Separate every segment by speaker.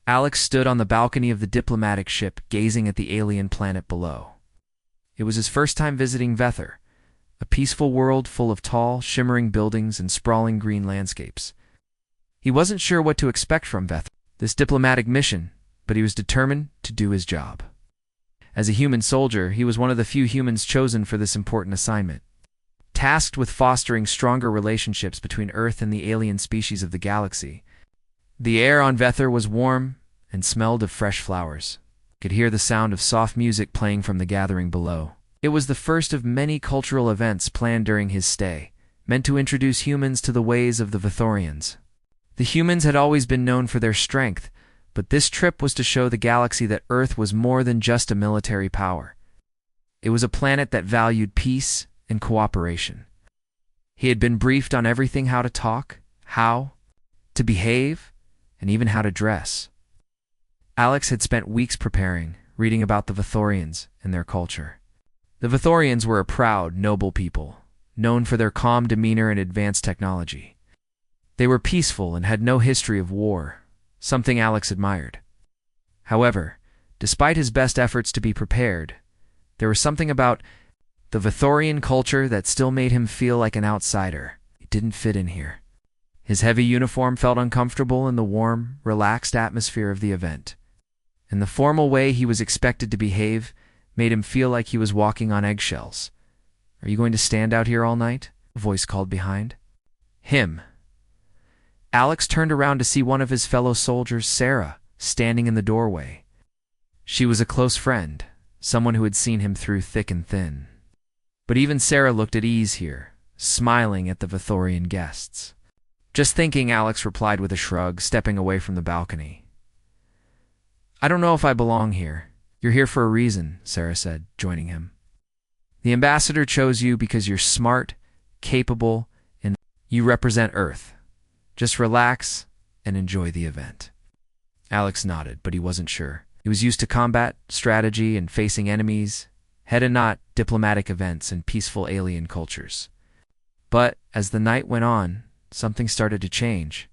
Speaker 1: Alex stood on the balcony of the diplomatic ship, gazing at the alien planet below. It was his first time visiting Vethor, a peaceful world full of tall, shimmering buildings and sprawling green landscapes. He wasn't sure what to expect from Vethor, this diplomatic mission, but he was determined to do his job. As a human soldier, he was one of the few humans chosen for this important assignment. Tasked with fostering stronger relationships between Earth and the alien species of the galaxy, the air on Vethor was warm and smelled of fresh flowers. He could hear the sound of soft music playing from the gathering below. It was the first of many cultural events planned during his stay, meant to introduce humans to the ways of the Vethorians. The humans had always been known for their strength, but this trip was to show the galaxy that Earth was more than just a military power. It was a planet that valued peace and cooperation. He had been briefed on everything: how to talk, how to behave, and even how to dress. Alex had spent weeks preparing, reading about the Vethorians and their culture. The Vethorians were a proud, noble people, known for their calm demeanor and advanced technology. They were peaceful and had no history of war, something Alex admired. However, despite his best efforts to be prepared, there was something about the Vethorian culture that still made him feel like an outsider. He didn't fit in here. His heavy uniform felt uncomfortable in the warm, relaxed atmosphere of the event, and the formal way he was expected to behave made him feel like he was walking on eggshells. "Are you going to stand out here all night?" a voice called behind him. Alex turned around to see one of his fellow soldiers, Sarah, standing in the doorway. She was a close friend, someone who had seen him through thick and thin. But even Sarah looked at ease here, smiling at the Vethorian guests. "Just thinking," Alex replied with a shrug, stepping away from the balcony. "I don't know if I belong here." "You're here for a reason," Sarah said, joining him. "The ambassador chose you because you're smart, capable, and you represent Earth. Just relax and enjoy the event." Alex nodded, but he wasn't sure. He was used to combat, strategy, and facing enemies, head and not diplomatic events and peaceful alien cultures. But as the night went on, something started to change.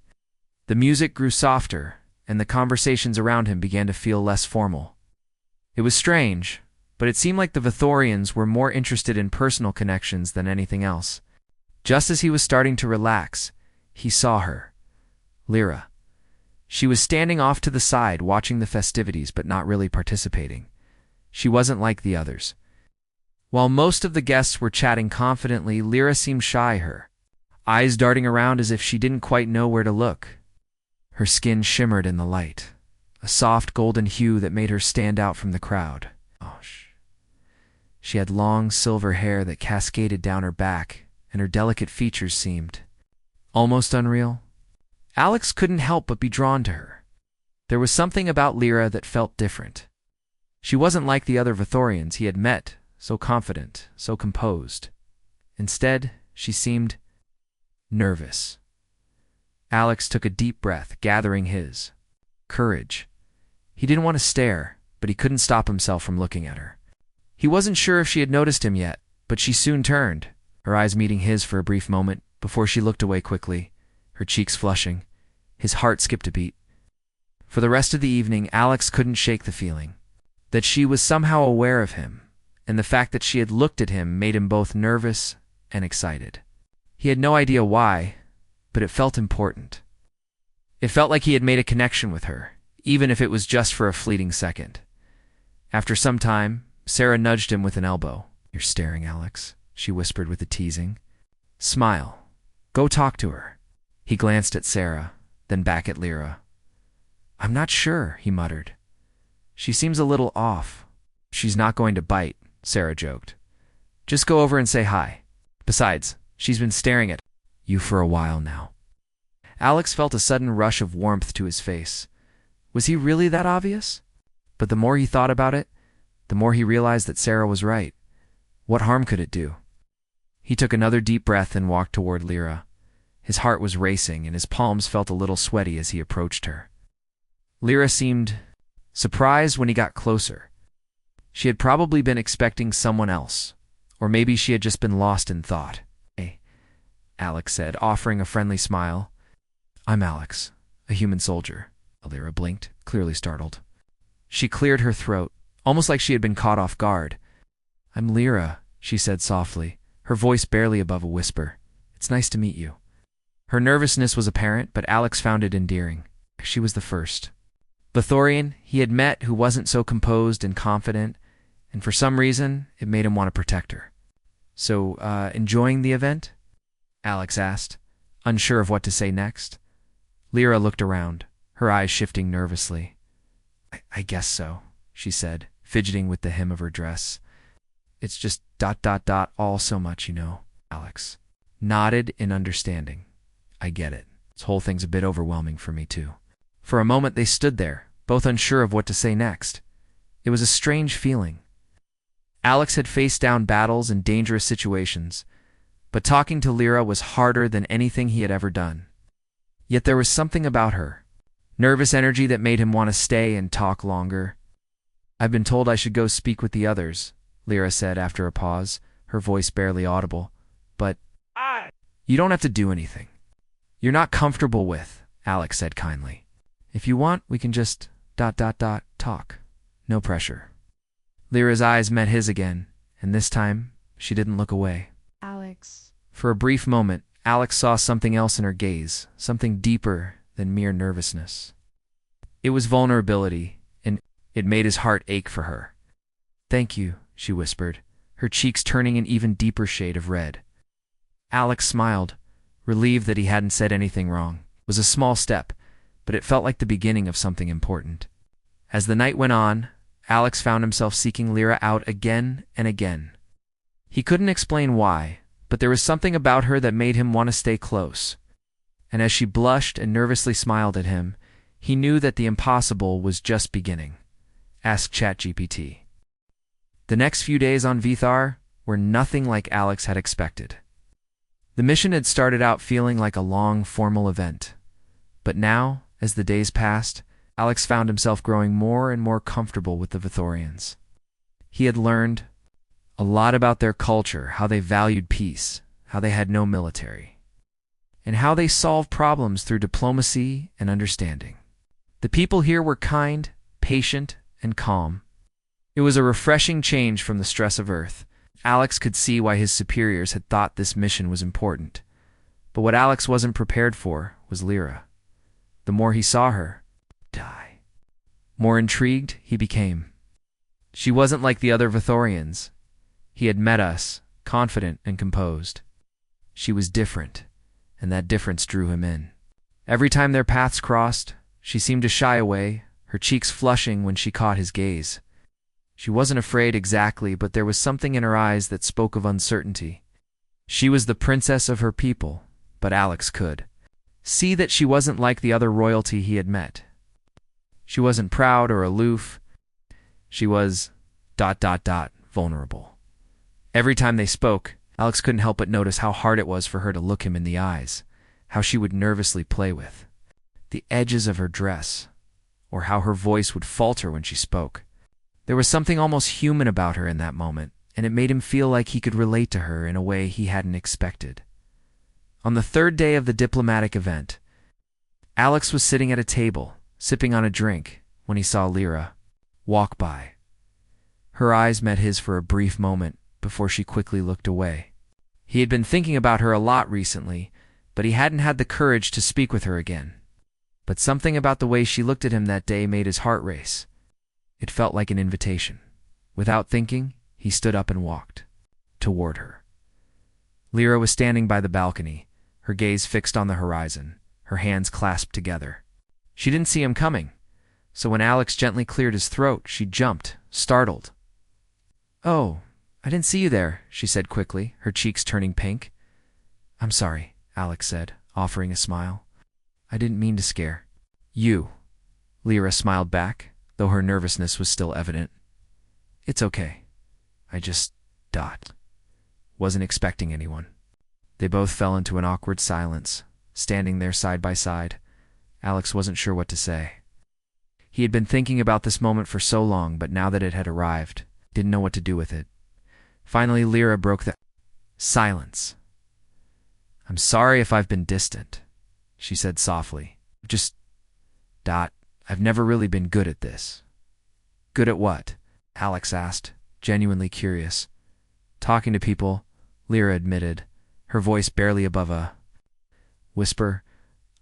Speaker 1: The music grew softer, and the conversations around him began to feel less formal. It was strange, but it seemed like the Vethorians were more interested in personal connections than anything else. Just as he was starting to relax, he saw her, Lyra. She was standing off to the side, watching the festivities but not really participating. She wasn't like the others. While most of the guests were chatting confidently, Lyra seemed shy, her eyes darting around as if she didn't quite know where to look. Her skin shimmered in the light, a soft golden hue that made her stand out from the crowd. She had long silver hair that cascaded down her back, and her delicate features seemed almost unreal. Alex couldn't help but be drawn to her. There was something about Lyra that felt different. She wasn't like the other Vethorians he had met, so confident, so composed. Instead, she seemed nervous. Alex took a deep breath, gathering his courage. He didn't want to stare, but he couldn't stop himself from looking at her. He wasn't sure if she had noticed him yet, but she soon turned, her eyes meeting his for a brief moment before she looked away quickly, her cheeks flushing. His heart skipped a beat. For the rest of the evening, Alex couldn't shake the feeling that she was somehow aware of him, and the fact that she had looked at him made him both nervous and excited. He had no idea why, but it felt important. It felt like he had made a connection with her, even if it was just for a fleeting second. After some time, Sarah nudged him with an elbow. "You're staring, Alex," she whispered with a teasing. "Smile. Go talk to her." He glanced at Sarah, then back at Lyra. "I'm not sure," he muttered. "She seems a little off." "She's not going to bite," Sarah joked. "Just go over and say hi. Besides, she's been staring at you for a while now." Alex felt a sudden rush of warmth to his face. Was he really that obvious? But the more he thought about it, the more he realized that Sarah was right. What harm could it do? He took another deep breath and walked toward Lyra. His heart was racing, and his palms felt a little sweaty as he approached her. Lyra seemed surprised when he got closer. She had probably been expecting someone else, or maybe she had just been lost in thought. "Hey," Alex said, offering a friendly smile. "I'm Alex, a human soldier." Lyra blinked, clearly startled. She cleared her throat, almost like she had been caught off guard. "I'm Lyra," she said softly, her voice barely above a whisper. "It's nice to meet you." Her nervousness was apparent, but Alex found it endearing. She was the first Vithorian he had met who wasn't so composed and confident, and for some reason, it made him want to protect her. "So, enjoying the event?" Alex asked, unsure of what to say next. Lyra looked around, her eyes shifting nervously. I guess so," she said, fidgeting with the hem of her dress. "It's just ... all so much, you know." Alex nodded in understanding. "I get it. This whole thing's a bit overwhelming for me, too." For a moment they stood there, both unsure of what to say next. It was a strange feeling. Alex had faced down battles and dangerous situations, but talking to Lyra was harder than anything he had ever done. Yet there was something about her, nervous energy that made him want to stay and talk longer. "I've been told I should go speak with the others," Lyra said after a pause, her voice barely audible. "But you don't have to do anything you're not comfortable with," Alex said kindly. "If you want, we can just ... talk. No pressure." Lyra's eyes met his again, and this time she didn't look away.
Speaker 2: "Alex."
Speaker 1: For a brief moment, Alex saw something else in her gaze, something deeper than mere nervousness. It was vulnerability, and it made his heart ache for her. "Thank you," she whispered, her cheeks turning an even deeper shade of red. Alex smiled, relieved that he hadn't said anything wrong. It was a small step, but it felt like the beginning of something important. As the night went on, Alex found himself seeking Lyra out again and again. He couldn't explain why, but there was something about her that made him want to stay close. And as she blushed and nervously smiled at him, he knew that the impossible was just beginning. Ask ChatGPT. The next few days on Vithar were nothing like Alex had expected. The mission had started out feeling like a long, formal event. But now, as the days passed, Alex found himself growing more and more comfortable with the Vithorians. He had learned a lot about their culture, how they valued peace, how they had no military, and how they solved problems through diplomacy and understanding. The people here were kind, patient, and calm. It was a refreshing change from the stress of Earth. Alex could see why his superiors had thought this mission was important. But what Alex wasn't prepared for was Lyra. The more he saw her, more intrigued he became. She wasn't like the other Vithorians. He had met us, confident and composed. She was different, and that difference drew him in. Every time their paths crossed, she seemed to shy away, her cheeks flushing when she caught his gaze. She wasn't afraid exactly, but there was something in her eyes that spoke of uncertainty. She was the princess of her people, but Alex could see that she wasn't like the other royalty he had met. She wasn't proud or aloof. She was ... vulnerable. Every time they spoke, Alex couldn't help but notice how hard it was for her to look him in the eyes, how she would nervously play with the edges of her dress, or how her voice would falter when she spoke. There was something almost human about her in that moment, and it made him feel like he could relate to her in a way he hadn't expected. On the third day of the diplomatic event, Alex was sitting at a table, sipping on a drink, when he saw Lyra walk by. Her eyes met his for a brief moment before she quickly looked away. He had been thinking about her a lot recently, but he hadn't had the courage to speak with her again. But something about the way she looked at him that day made his heart race. It felt like an invitation. Without thinking, he stood up and walked toward her. Lyra was standing by the balcony, her gaze fixed on the horizon, her hands clasped together. She didn't see him coming, so when Alex gently cleared his throat, she jumped, startled. "Oh, I didn't see you there," she said quickly, her cheeks turning pink. "I'm sorry," Alex said, offering a smile. "I didn't mean to scare you." Lyra smiled back, though her nervousness was still evident. "It's okay. I just ... wasn't expecting anyone." They both fell into an awkward silence, standing there side by side. Alex wasn't sure what to say. He had been thinking about this moment for so long, but now that it had arrived, didn't know what to do with it. Finally, Lyra broke the silence. "I'm sorry if I've been distant," she said softly. "Just ... I've never really been good at this. Good at what? Alex asked, genuinely curious. Talking to people, Lyra admitted, her voice barely above a whisper.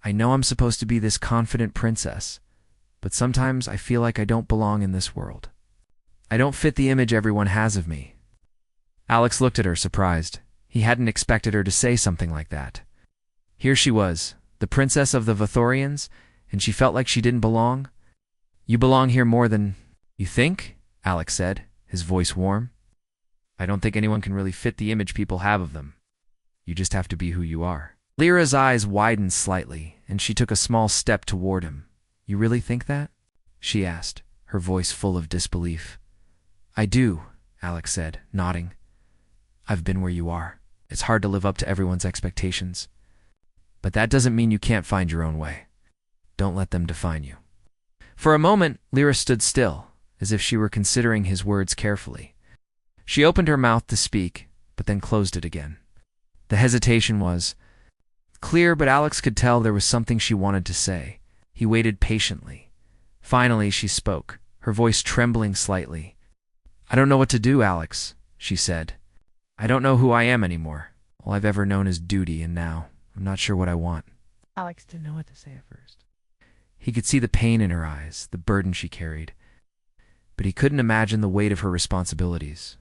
Speaker 1: I know I'm supposed to be this confident princess, but sometimes I feel like I don't belong in this world. I don't fit the image everyone has of me. Alex looked at her, surprised. He hadn't expected her to say something like that. Here she was, the princess of the Vathorians, and she felt like she didn't belong. You belong here more than you think, Alex said, his voice warm. I don't think anyone can really fit the image people have of them. You just have to be who you are. Lyra's eyes widened slightly, and she took a small step toward him. You really think that? She asked, her voice full of disbelief. I do, Alex said, nodding. I've been where you are. It's hard to live up to everyone's expectations. But that doesn't mean you can't find your own way. Don't let them define you. For a moment, Lyra stood still, as if she were considering his words carefully. She opened her mouth to speak, but then closed it again. The hesitation was clear, but Alex could tell there was something she wanted to say. He waited patiently. Finally, she spoke, her voice trembling slightly. I don't know what to do, Alex, she said. I don't know who I am anymore. All I've ever known is duty, and now I'm not sure what I want. Alex didn't know what to say at first. He could see the pain in her eyes, the burden she carried, but he couldn't imagine the weight of her responsibilities.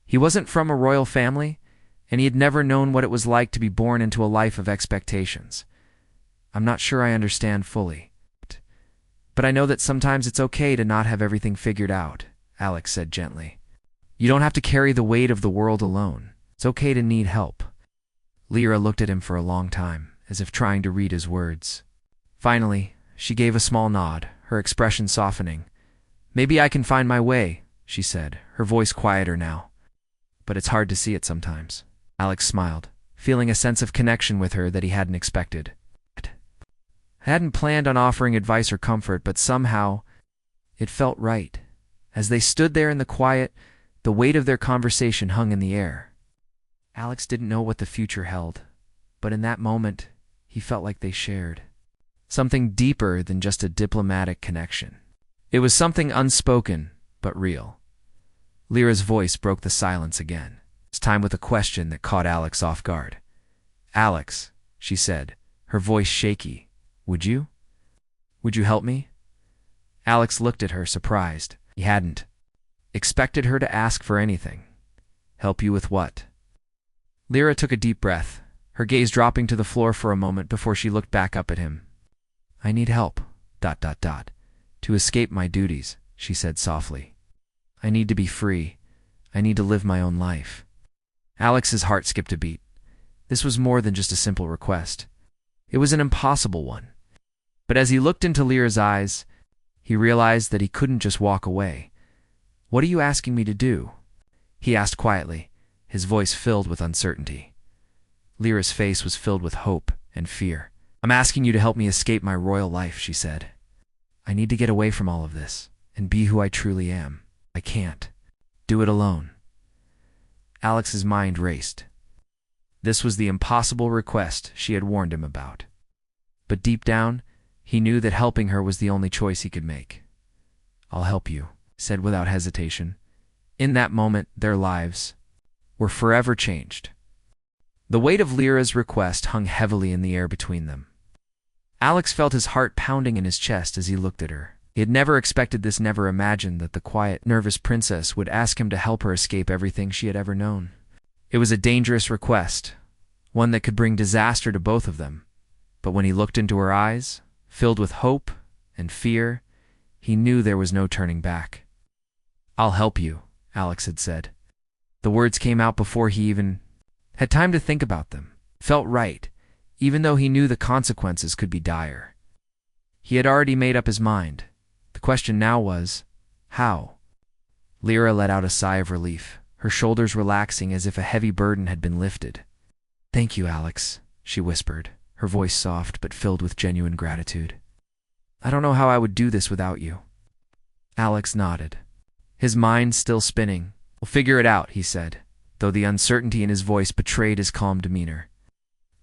Speaker 1: He wasn't from a royal family, and he had never known what it was like to be born into a life of expectations. I'm not sure I understand fully, but I know that sometimes it's okay to not have everything figured out, Alex said gently. You don't have to carry the weight of the world alone. It's okay to need help. Lyra looked at him for a long time, as if trying to read his words. Finally, she gave a small nod, her expression softening. Maybe I can find my way, she said, her voice quieter now. But it's hard to see it sometimes. Alex smiled, feeling a sense of connection with her that he hadn't expected. I hadn't planned on offering advice or comfort, but somehow it felt right. As they stood there in the quiet, the weight of their conversation hung in the air. Alex didn't know what the future held, but in that moment, he felt like they shared something deeper than just a diplomatic connection. It was something unspoken, but real. Lyra's voice broke the silence again, this time with a question that caught Alex off guard. Alex, she said, her voice shaky, would you help me? Alex looked at her, surprised. He hadn't expected her to ask for anything. Help you with what? Lyra took a deep breath, her gaze dropping to the floor for a moment before she looked back up at him. I need help, ... to escape my duties, she said softly. I need to be free. I need to live my own life. Alex's heart skipped a beat. This was more than just a simple request. It was an impossible one. But as he looked into Lyra's eyes, he realized that he couldn't just walk away. What are you asking me to do? He asked quietly, his voice filled with uncertainty. Lyra's face was filled with hope and fear. I'm asking you to help me escape my royal life, she said. I need to get away from all of this and be who I truly am. I can't do it alone. Alex's mind raced. This was the impossible request she had warned him about. But deep down, he knew that helping her was the only choice he could make. I'll help you, he said without hesitation. In that moment, their lives were forever changed. The weight of Lyra's request hung heavily in the air between them. Alex felt his heart pounding in his chest as he looked at her. He had never expected this, never imagined that the quiet, nervous princess would ask him to help her escape everything she had ever known. It was a dangerous request, one that could bring disaster to both of them. But when he looked into her eyes, filled with hope and fear, he knew there was no turning back. I'll help you, Alex had said. The words came out before he even had time to think about them. Felt right, even though he knew the consequences could be dire. He had already made up his mind. The question now was, how? Lyra let out a sigh of relief, her shoulders relaxing as if a heavy burden had been lifted. Thank you, Alex, she whispered, her voice soft but filled with genuine gratitude. I don't know how I would do this without you. Alex nodded, his mind still spinning. We'll figure it out, he said, though the uncertainty in his voice betrayed his calm demeanor.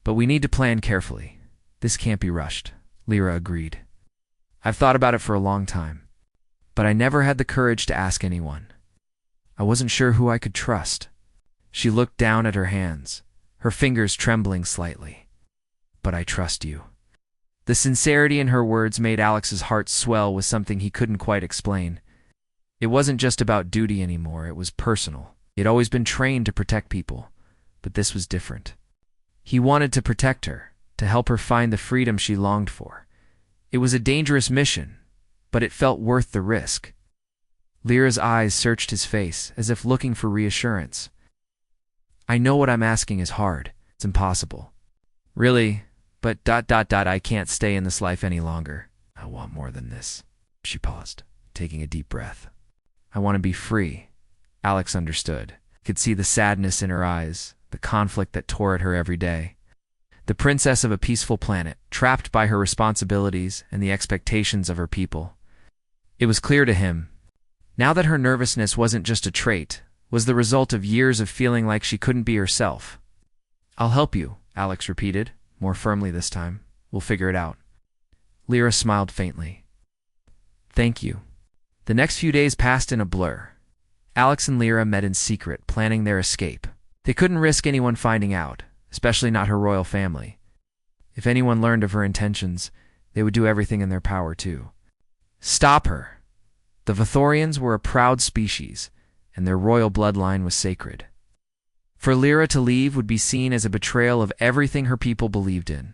Speaker 1: But we need to plan carefully. This can't be rushed, Lyra agreed. I've thought about it for a long time, but I never had the courage to ask anyone. I wasn't sure who I could trust. She looked down at her hands, her fingers trembling slightly. But I trust you. The sincerity in her words made Alex's heart swell with something he couldn't quite explain. It wasn't just about duty anymore, it was personal. He had always been trained to protect people, but this was different. He wanted to protect her, to help her find the freedom she longed for. It was a dangerous mission, but it felt worth the risk. Lyra's eyes searched his face, as if looking for reassurance. I know what I'm asking is hard. It's impossible. Really, but I can't stay in this life any longer. I want more than this. She paused, taking a deep breath. I want to be free. Alex understood. He could see the sadness in her eyes, the conflict that tore at her every day. The princess of a peaceful planet, trapped by her responsibilities and the expectations of her people. It was clear to him, now that her nervousness wasn't just a trait, was the result of years of feeling like she couldn't be herself. I'll help you, Alex repeated, more firmly this time. We'll figure it out. Lyra smiled faintly. Thank you. The next few days passed in a blur. Alex and Lyra met in secret, planning their escape. They couldn't risk anyone finding out, especially not her royal family. If anyone learned of her intentions, they would do everything in their power to stop her. The Vithorians were a proud species, and their royal bloodline was sacred. For Lyra to leave would be seen as a betrayal of everything her people believed in.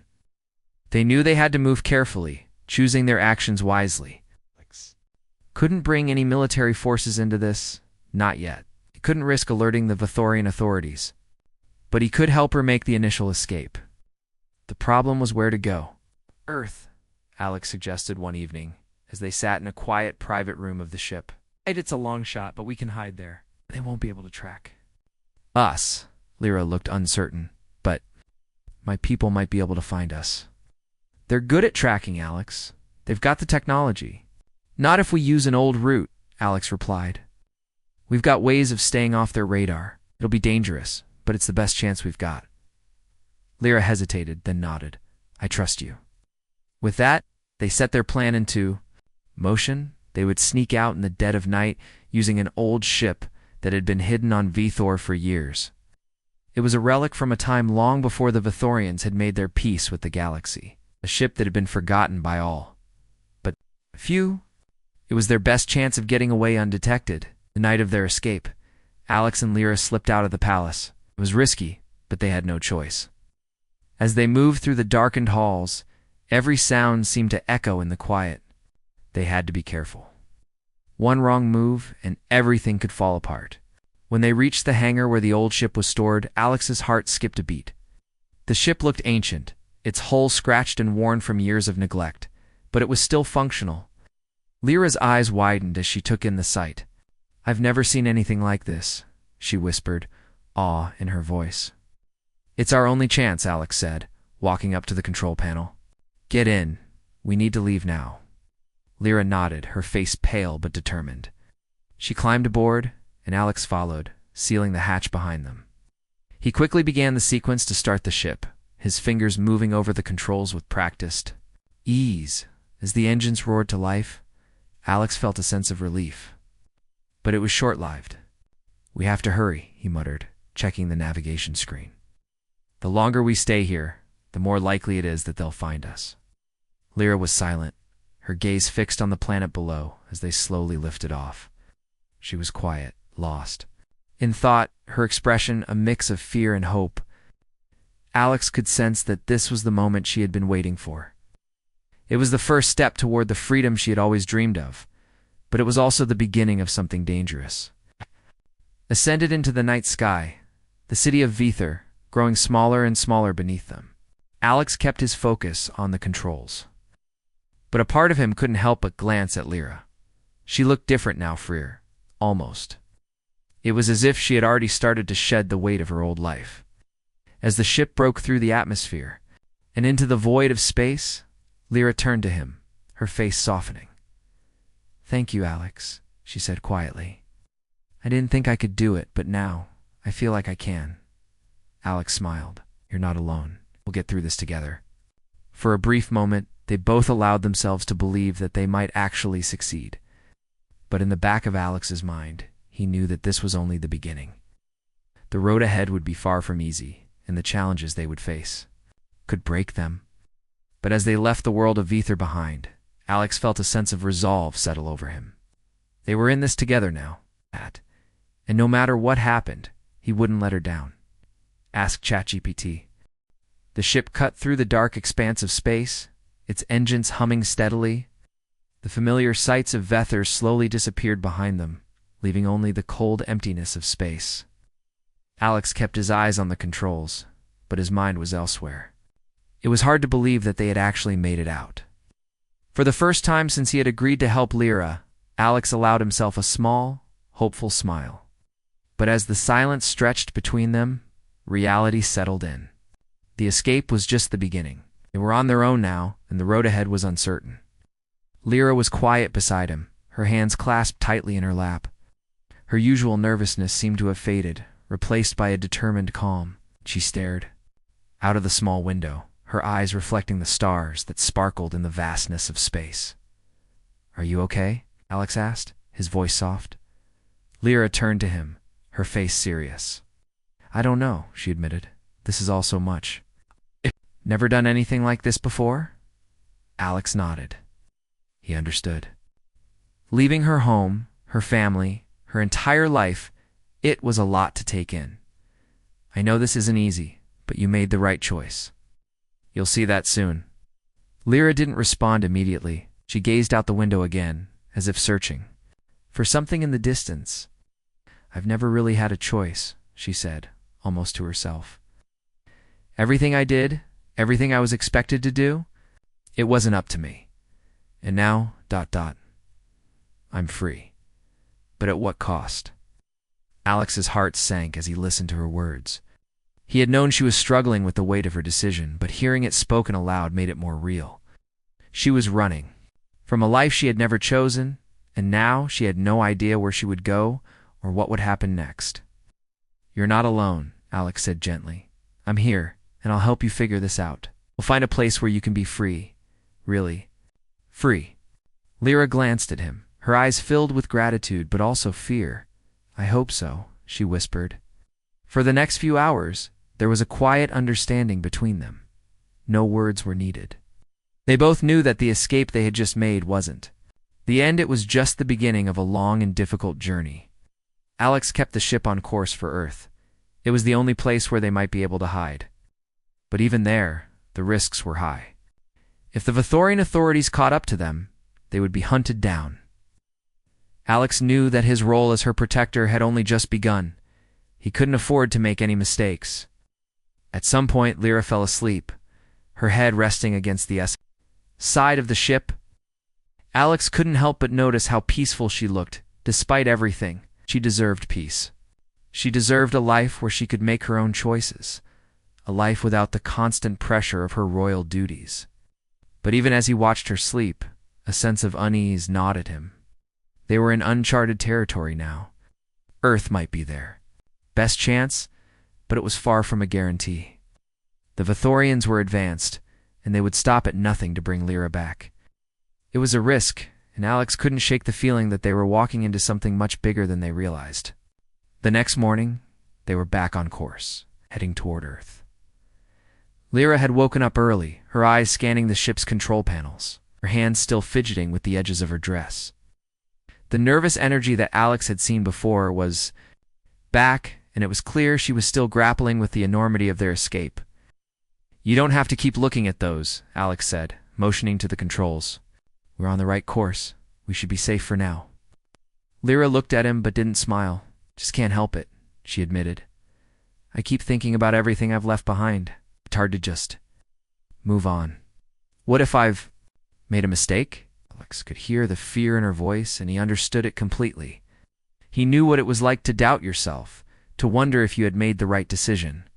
Speaker 1: They knew they had to move carefully, choosing their actions wisely. Couldn't bring any military forces into this, not yet. He couldn't risk alerting the Vithorian authorities. But he could help her make the initial escape. The problem was where to go. Earth, Alex suggested one evening, as they sat in a quiet private room of the ship. It's a long shot, but we can hide there. They won't be able to track us. Lyra looked uncertain, but my people might be able to find us. They're good at tracking, Alex. They've got the technology. Not if we use an old route, Alex replied. We've got ways of staying off their radar. It'll be dangerous, but it's the best chance we've got. Lyra hesitated, then nodded. I trust you. With that, they set their plan into motion. They would sneak out in the dead of night using an old ship that had been hidden on Vithor for years. It was a relic from a time long before the Vithorians had made their peace with the galaxy, a ship that had been forgotten by all. But few. It was their best chance of getting away undetected. The night of their escape, Alex and Lyra slipped out of the palace. It was risky, but they had no choice. As they moved through the darkened halls, every sound seemed to echo in the quiet. They had to be careful. One wrong move, and everything could fall apart. When they reached the hangar where the old ship was stored, Alex's heart skipped a beat. The ship looked ancient, its hull scratched and worn from years of neglect, but it was still functional. Lyra's eyes widened as she took in the sight. I've never seen anything like this, she whispered, awe in her voice. It's our only chance, Alex said, walking up to the control panel. Get in. We need to leave now. Lyra nodded, her face pale but determined. She climbed aboard, and Alex followed, sealing the hatch behind them. He quickly began the sequence to start the ship, his fingers moving over the controls with practiced ease. As the engines roared to life, Alex felt a sense of relief. But it was short-lived. We have to hurry, he muttered, checking the navigation screen. The longer we stay here, the more likely it is that they'll find us. Lyra was silent, her gaze fixed on the planet below as they slowly lifted off. She was quiet, lost. In thought, her expression a mix of fear and hope. Alex could sense that this was the moment she had been waiting for. It was the first step toward the freedom she had always dreamed of, but it was also the beginning of something dangerous. Ascended into the night sky, the city of Vithor, growing smaller and smaller beneath them. Alex kept his focus on the controls. But a part of him couldn't help but glance at Lyra. She looked different now, freer. Almost. It was as if she had already started to shed the weight of her old life. As the ship broke through the atmosphere and into the void of space, Lyra turned to him, her face softening. Thank you, Alex, she said quietly. I didn't think I could do it, but now I feel like I can. Alex smiled. You're not alone. We'll get through this together. For a brief moment, They both allowed themselves to believe that they might actually succeed. But in the back of Alex's mind, he knew that this was only the beginning. The road ahead would be far from easy, and the challenges they would face could break them. But as they left the world of Ether behind, Alex felt a sense of resolve settle over him. They were in this together now, and no matter what happened, he wouldn't let her down. Ask ChatGPT. The ship cut through the dark expanse of space, its engines humming steadily. The familiar sights of Vether slowly disappeared behind them, leaving only the cold emptiness of space. Alex kept his eyes on the controls, but his mind was elsewhere. It was hard to believe that they had actually made it out. For the first time since he had agreed to help Lyra, Alex allowed himself a small, hopeful smile. But as the silence stretched between them, reality settled in. The escape was just the beginning. They were on their own now, and the road ahead was uncertain. Lyra was quiet beside him, her hands clasped tightly in her lap. Her usual nervousness seemed to have faded, replaced by a determined calm. She stared out of the small window, her eyes reflecting the stars that sparkled in the vastness of space. "Are you okay?" Alex asked, his voice soft. Lyra turned to him, her face serious. "I don't know," she admitted. "This is all so much." "Never done anything like this before?" Alex nodded. He understood. Leaving her home, her family, her entire life, it was a lot to take in. "I know this isn't easy, but you made the right choice. You'll see that soon." Lyra didn't respond immediately. She gazed out the window again, as if searching for something in the distance. "I've never really had a choice," she said, almost to herself. "Everything I did, everything I was expected to do, it wasn't up to me. And now, I'm free. But at what cost?" Alex's heart sank as he listened to her words. He had known she was struggling with the weight of her decision, but hearing it spoken aloud made it more real. She was running from a life she had never chosen, and now she had no idea where she would go or what would happen next. "You're not alone," Alex said gently. "I'm here, and I'll help you figure this out. We'll find a place where you can be free. Really. Free." Lyra glanced at him, her eyes filled with gratitude but also fear. "I hope so," she whispered. For the next few hours, there was a quiet understanding between them. No words were needed. They both knew that the escape they had just made wasn't the end. It was just the beginning of a long and difficult journey. Alex kept the ship on course for Earth. It was the only place where they might be able to hide. But even there, the risks were high. If the Vithorian authorities caught up to them, they would be hunted down. Alex knew that his role as her protector had only just begun. He couldn't afford to make any mistakes. At some point, Lyra fell asleep, her head resting against the side of the ship. Alex couldn't help but notice how peaceful she looked. Despite everything, she deserved peace. She deserved a life where she could make her own choices, a life without the constant pressure of her royal duties. But even as he watched her sleep, a sense of unease gnawed at him. They were in uncharted territory now. Earth might be there. Best chance, but it was far from a guarantee. The Vithorians were advanced, and they would stop at nothing to bring Lyra back. It was a risk, and Alex couldn't shake the feeling that they were walking into something much bigger than they realized. The next morning, they were back on course, heading toward Earth. Lyra had woken up early, her eyes scanning the ship's control panels, her hands still fidgeting with the edges of her dress. The nervous energy that Alex had seen before was back, and it was clear she was still grappling with the enormity of their escape. "You don't have to keep looking at those," Alex said, motioning to the controls. "We're on the right course. We should be safe for now." Lyra looked at him but didn't smile. "Just can't help it," she admitted. "I keep thinking about everything I've left behind. It's hard to just move on. What if I've made a mistake?" Alex could hear the fear in her voice, and he understood it completely. He knew what it was like to doubt yourself, to wonder if you had made the right decision.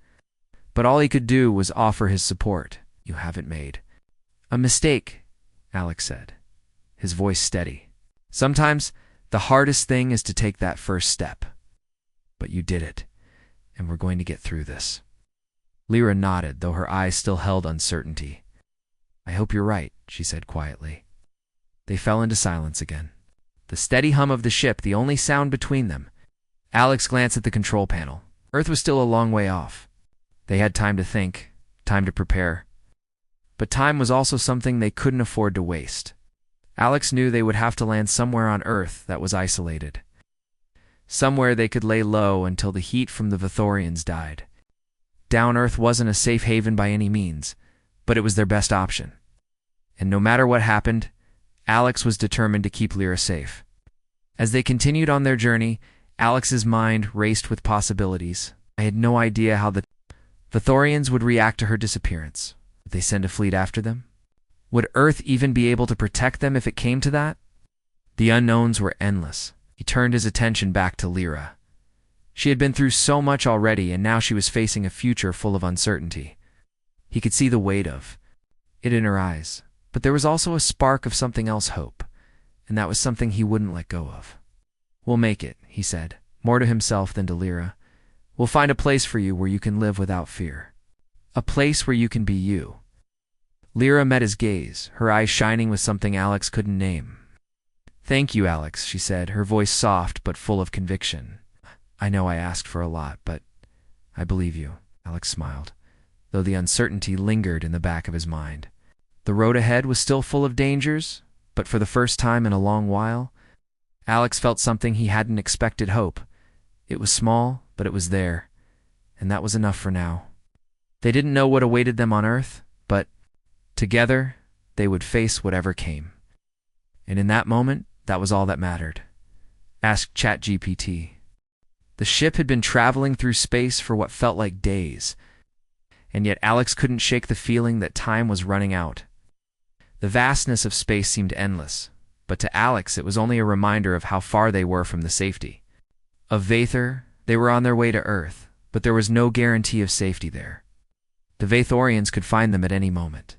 Speaker 1: But all he could do was offer his support. "You haven't made a mistake," Alex said, his voice steady. "Sometimes the hardest thing is to take that first step. But you did it, and we're going to get through this." Lyra nodded, though her eyes still held uncertainty. I hope you're right, she said quietly. They fell into silence again. The steady hum of the ship, the only sound between them. Alex glanced at the control panel. Earth was still a long way off. They had time to think, time to prepare. But time was also something they couldn't afford to waste. Alex knew they would have to land somewhere on Earth that was isolated. Somewhere they could lay low until the heat from the Vithorians died. Down Earth wasn't a safe haven by any means, but it was their best option. And no matter what happened, Alex was determined to keep Lyra safe. As they continued on their journey, Alex's mind raced with possibilities. I had no idea how the Vithorians would react to her disappearance. Would they send a fleet after them? Would Earth even be able to protect them if it came to that? The unknowns were endless. He turned his attention back to Lyra. She had been through so much already, and now she was facing a future full of uncertainty. He could see the weight of it in her eyes, but there was also a spark of something else, hope, and that was something he wouldn't let go of. We'll make it, he said, more to himself than to Lyra. We'll find a place for you where you can live without fear. A place where you can be you. Lyra met his gaze, her eyes shining with something Alex couldn't name. Thank you, Alex, she said, her voice soft but full of conviction. I know I asked for a lot, but I believe you, Alex smiled, though the uncertainty lingered in the back of his mind. The road ahead was still full of dangers, but for the first time in a long while, Alex felt something he hadn't expected: hope. It was small, but it was there, and that was enough for now. They didn't know what awaited them on Earth, but together they would face whatever came. And in that moment, that was all that mattered. Ask ChatGPT. The ship had been traveling through space for what felt like days, and yet Alex couldn't shake the feeling that time was running out. The vastness of space seemed endless, but to Alex it was only a reminder of how far they were from the safety. Of Vathor, they were on their way to Earth, but there was no guarantee of safety there. The Vathorians could find them at any moment.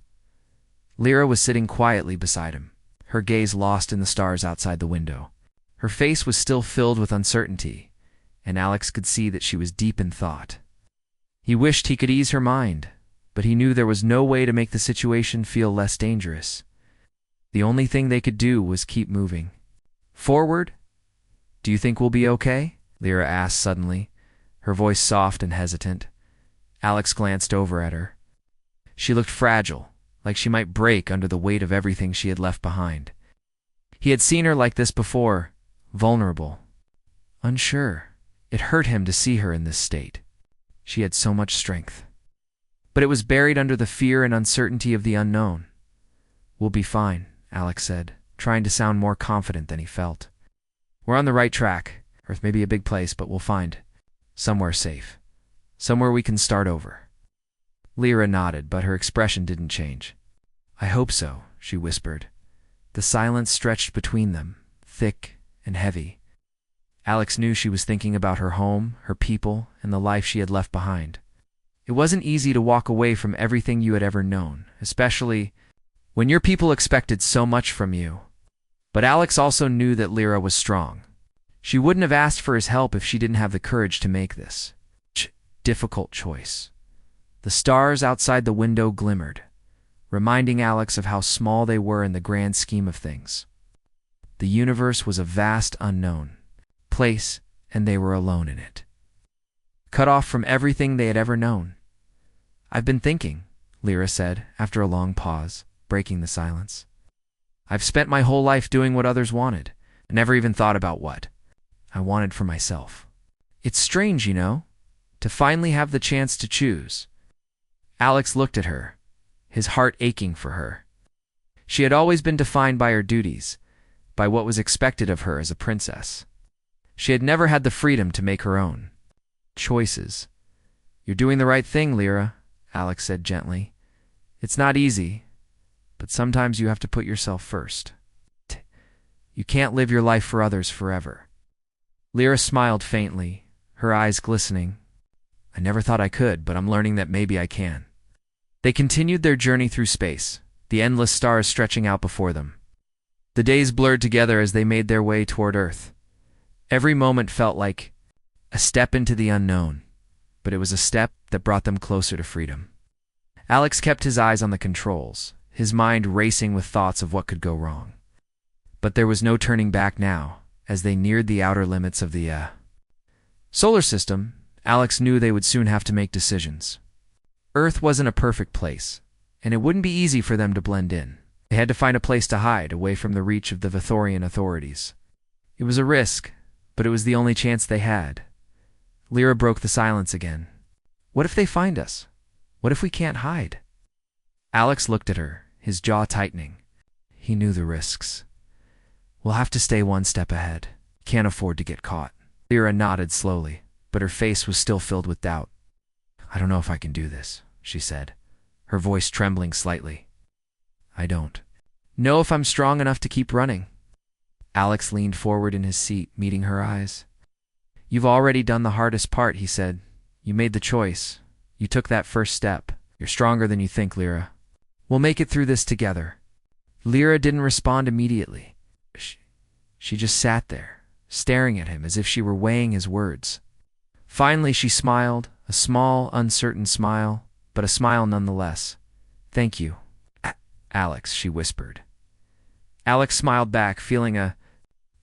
Speaker 1: Lyra was sitting quietly beside him, her gaze lost in the stars outside the window. Her face was still filled with uncertainty, and Alex could see that she was deep in thought. He wished he could ease her mind, but he knew there was no way to make the situation feel less dangerous. The only thing they could do was keep moving. Forward? Do you think we'll be okay? Lyra asked suddenly, her voice soft and hesitant. Alex glanced over at her. She looked fragile, like she might break under the weight of everything she had left behind. He had seen her like this before, vulnerable, unsure. It hurt him to see her in this state. She had so much strength. But it was buried under the fear and uncertainty of the unknown. We'll be fine, Alex said, trying to sound more confident than he felt. We're on the right track. Earth may be a big place, but we'll find somewhere safe. Somewhere we can start over. Lyra nodded, but her expression didn't change. I hope so, she whispered. The silence stretched between them, thick and heavy. Alex knew she was thinking about her home, her people, and the life she had left behind. It wasn't easy to walk away from everything you had ever known, especially when your people expected so much from you. But Alex also knew that Lyra was strong. She wouldn't have asked for his help if she didn't have the courage to make this difficult choice. The stars outside the window glimmered, reminding Alex of how small they were in the grand scheme of things. The universe was a vast unknown place, and they were alone in it, cut off from everything they had ever known. I've been thinking, Lyra said, after a long pause, breaking the silence. I've spent my whole life doing what others wanted, and never even thought about what I wanted for myself. It's strange, you know, to finally have the chance to choose. Alex looked at her, his heart aching for her. She had always been defined by her duties, by what was expected of her as a princess. She had never had the freedom to make her own choices. You're doing the right thing, Lyra, Alex said gently. It's not easy, but sometimes you have to put yourself first. You can't live your life for others forever. Lyra smiled faintly, her eyes glistening. I never thought I could, but I'm learning that maybe I can. They continued their journey through space, the endless stars stretching out before them. The days blurred together as they made their way toward Earth. Every moment felt like a step into the unknown, but it was a step that brought them closer to freedom. Alex kept his eyes on the controls, his mind racing with thoughts of what could go wrong. But there was no turning back now. As they neared the outer limits of the solar system, Alex knew they would soon have to make decisions. Earth wasn't a perfect place, and it wouldn't be easy for them to blend in. They had to find a place to hide away from the reach of the Vithorian authorities. It was a risk, but it was the only chance they had. Lyra broke the silence again. What if they find us? What if we can't hide? Alex looked at her, his jaw tightening. He knew the risks. We'll have to stay one step ahead. Can't afford to get caught. Lyra nodded slowly, but her face was still filled with doubt. I don't know if I can do this, she said, her voice trembling slightly. I don't know if I'm strong enough to keep running. Alex leaned forward in his seat, meeting her eyes. You've already done the hardest part, he said. You made the choice. You took that first step. You're stronger than you think, Lyra. We'll make it through this together. Lyra didn't respond immediately. She just sat there, staring at him as if she were weighing his words. Finally, she smiled, a small, uncertain smile, but a smile nonetheless. Thank you, Alex, she whispered. Alex smiled back, feeling a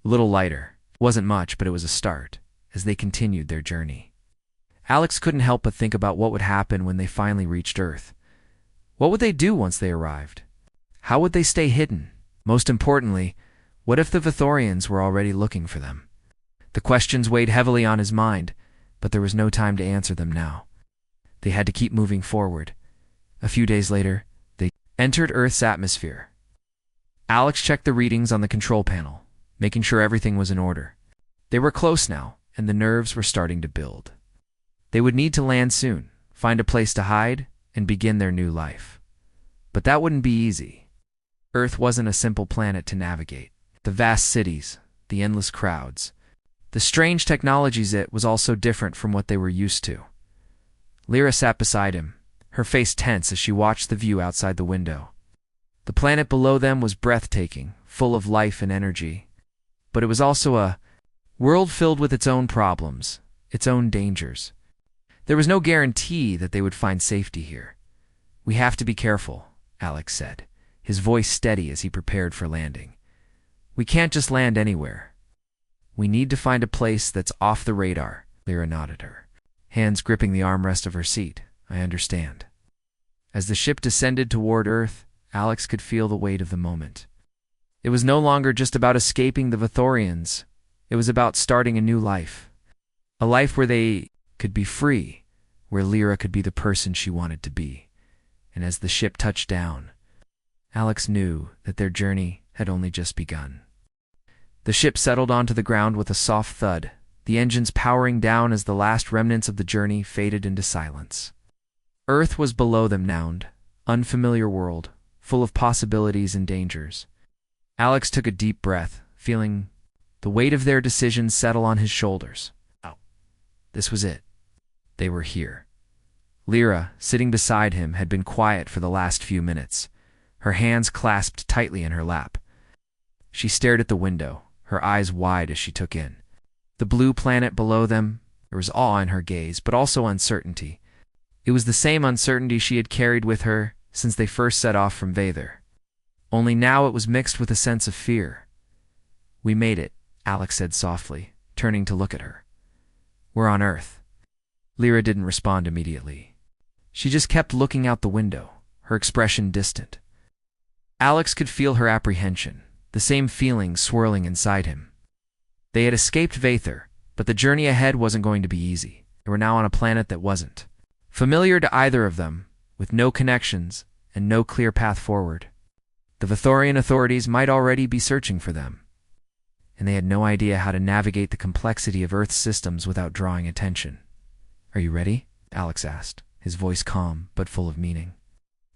Speaker 1: little lighter. It wasn't much, but it was a start, as they continued their journey. Alex couldn't help but think about what would happen when they finally reached Earth. What would they do once they arrived? How would they stay hidden? Most importantly, what if the Vithorians were already looking for them? The questions weighed heavily on his mind, but there was no time to answer them now. They had to keep moving forward. A few days later, they entered Earth's atmosphere. Alex checked the readings on the control panel, making sure everything was in order. They were close now, and the nerves were starting to build. They would need to land soon, find a place to hide, and begin their new life. But that wouldn't be easy. Earth wasn't a simple planet to navigate. The vast cities, the endless crowds, the strange technologies, it was also different from what they were used to. Lyra sat beside him, her face tense as she watched the view outside the window. The planet below them was breathtaking, full of life and energy. But it was also a world filled with its own problems, its own dangers. There was no guarantee that they would find safety here. We have to be careful, Alex said, his voice steady as he prepared for landing. We can't just land anywhere. We need to find a place that's off the radar, Lyra nodded her, hands gripping the armrest of her seat. I understand. As the ship descended toward Earth, Alex could feel the weight of the moment. It was no longer just about escaping the Vithorians. It was about starting a new life. A life where they could be free, where Lyra could be the person she wanted to be. And as the ship touched down, Alex knew that their journey had only just begun. The ship settled onto the ground with a soft thud, the engines powering down as the last remnants of the journey faded into silence. Earth was below them now, unfamiliar world, full of possibilities and dangers. Alex took a deep breath, feeling the weight of their decisions settle on his shoulders. Oh, this was it. They were here. Lyra, sitting beside him, had been quiet for the last few minutes, her hands clasped tightly in her lap. She stared at the window, her eyes wide as she took in the blue planet below them. There was awe in her gaze, but also uncertainty. It was the same uncertainty she had carried with her since they first set off from Vather. Only now it was mixed with a sense of fear. We made it, Alex said softly, turning to look at her. We're on Earth. Lyra didn't respond immediately. She just kept looking out the window, her expression distant. Alex could feel her apprehension, the same feelings swirling inside him. They had escaped Vather, but the journey ahead wasn't going to be easy. They were now on a planet that wasn't familiar to either of them, with no connections and no clear path forward. The Vithorian authorities might already be searching for them, and they had no idea how to navigate the complexity of Earth's systems without drawing attention. Are you ready? Alex asked, his voice calm but full of meaning.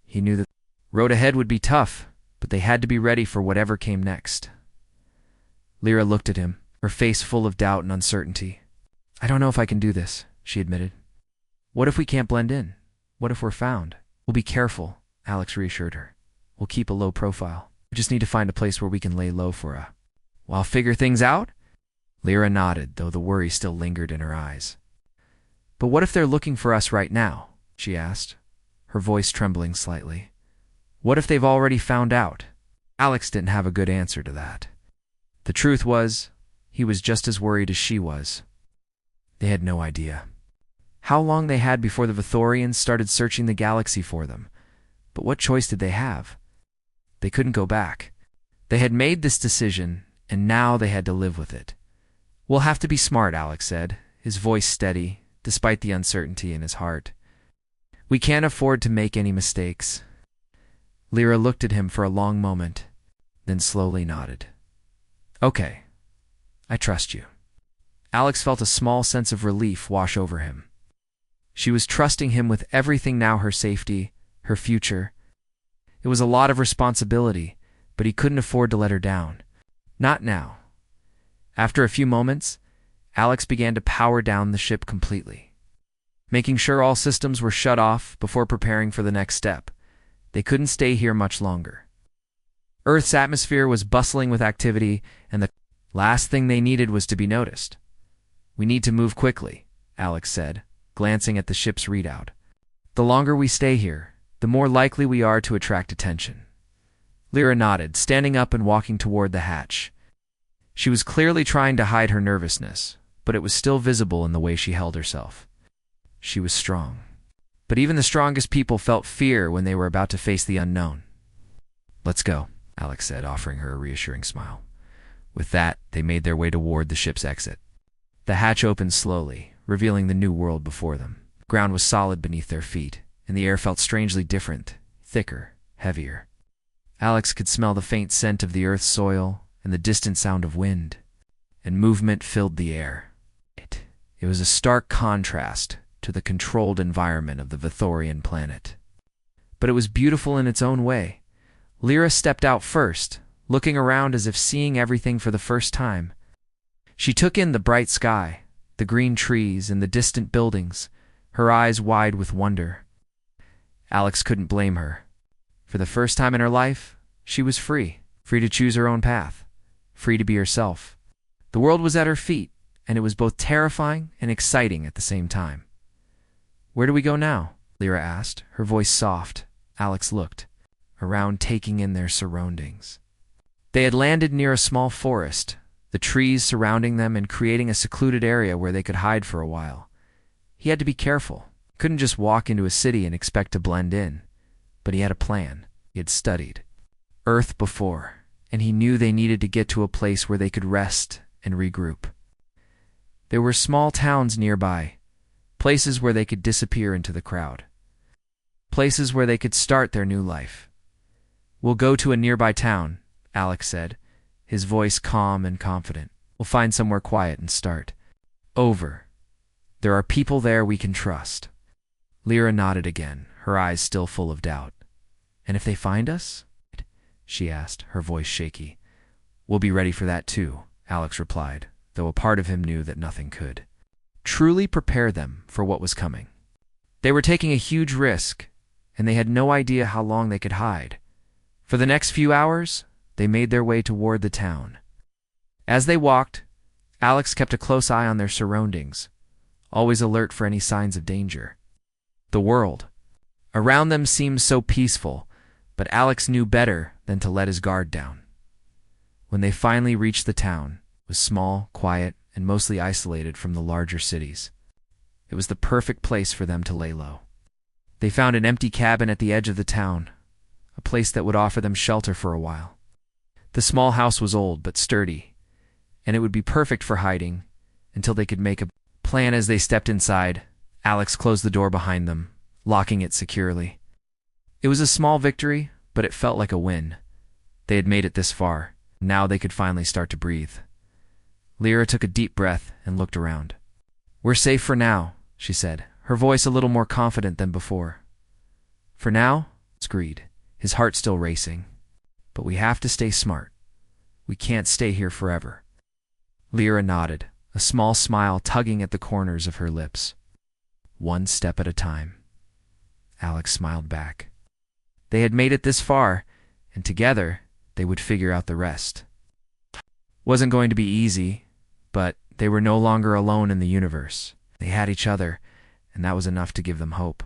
Speaker 1: He knew that the road ahead would be tough, but they had to be ready for whatever came next. Lyra looked at him, her face full of doubt and uncertainty. I don't know if I can do this, she admitted. What if we can't blend in? What if we're found? We'll be careful, Alex reassured her. We'll keep a low profile. We just need to find a place where we can lay low for a while figure things out? Lyra nodded, though the worry still lingered in her eyes. But what if they're looking for us right now? She asked, her voice trembling slightly. What if they've already found out? Alex didn't have a good answer to that. The truth was, he was just as worried as she was. They had no idea how long they had before the Vithorians started searching the galaxy for them. But what choice did they have? They couldn't go back. They had made this decision, and now they had to live with it. "We'll have to be smart," Alex said, his voice steady, despite the uncertainty in his heart. "We can't afford to make any mistakes." Lyra looked at him for a long moment, then slowly nodded. "Okay, I trust you." Alex felt a small sense of relief wash over him. She was trusting him with everything now, her safety, her future. It was a lot of responsibility, but he couldn't afford to let her down. Not now. After a few moments, Alex began to power down the ship completely, making sure all systems were shut off before preparing for the next step. They couldn't stay here much longer. Earth's atmosphere was bustling with activity, and the last thing they needed was to be noticed. "We need to move quickly," Alex said, glancing at the ship's readout. "The longer we stay here, the more likely we are to attract attention." Lyra nodded, standing up and walking toward the hatch. She was clearly trying to hide her nervousness, but it was still visible in the way she held herself. She was strong. But even the strongest people felt fear when they were about to face the unknown. "Let's go," Alex said, offering her a reassuring smile. With that, they made their way toward the ship's exit. The hatch opened slowly, revealing the new world before them. The ground was solid beneath their feet, and the air felt strangely different, thicker, heavier. Alex could smell the faint scent of the earth's soil and the distant sound of wind, and movement filled the air. It was a stark contrast to the controlled environment of the Vithorian planet. But it was beautiful in its own way. Lyra stepped out first, looking around as if seeing everything for the first time. She took in the bright sky, the green trees, and the distant buildings, her eyes wide with wonder. Alex couldn't blame her. For the first time in her life, she was free to choose her own path, free to be herself. The world was at her feet, and it was both terrifying and exciting at the same time. "Where do we go now?" Lyra asked, her voice soft. Alex looked around, taking in their surroundings. They had landed near a small forest, the trees surrounding them and creating a secluded area where they could hide for a while. He had to be careful. Couldn't just walk into a city and expect to blend in. But he had a plan. He had studied Earth before, and he knew they needed to get to a place where they could rest and regroup. There were small towns nearby, places where they could disappear into the crowd, places where they could start their new life. "We'll go to a nearby town," Alex said, his voice calm and confident. "We'll find somewhere quiet and start over. There are people there we can trust." Lyra nodded again, her eyes still full of doubt. "And if they find us?" she asked, her voice shaky. "We'll be ready for that too," Alex replied, though a part of him knew that nothing could truly prepare them for what was coming. They were taking a huge risk, and they had no idea how long they could hide. For the next few hours, they made their way toward the town. As they walked, Alex kept a close eye on their surroundings, always alert for any signs of danger. The world around them seemed so peaceful, but Alex knew better than to let his guard down. When they finally reached the town, it was small, quiet, and mostly isolated from the larger cities. It was the perfect place for them to lay low. They found an empty cabin at the edge of the town, a place that would offer them shelter for a while. The small house was old but sturdy, and it would be perfect for hiding until they could make a plan. As they stepped inside, Alex closed the door behind them, locking it securely. It was a small victory, but it felt like a win. They had made it this far. Now they could finally start to breathe. Lyra took a deep breath and looked around. "We're safe for now," she said, her voice a little more confident than before. "For now?" he agreed, his heart still racing. "But we have to stay smart. We can't stay here forever." Lyra nodded, a small smile tugging at the corners of her lips. "One step at a time." Alex smiled back. They had made it this far, and together they would figure out the rest. Wasn't going to be easy, but they were no longer alone in the universe. They had each other, and that was enough to give them hope.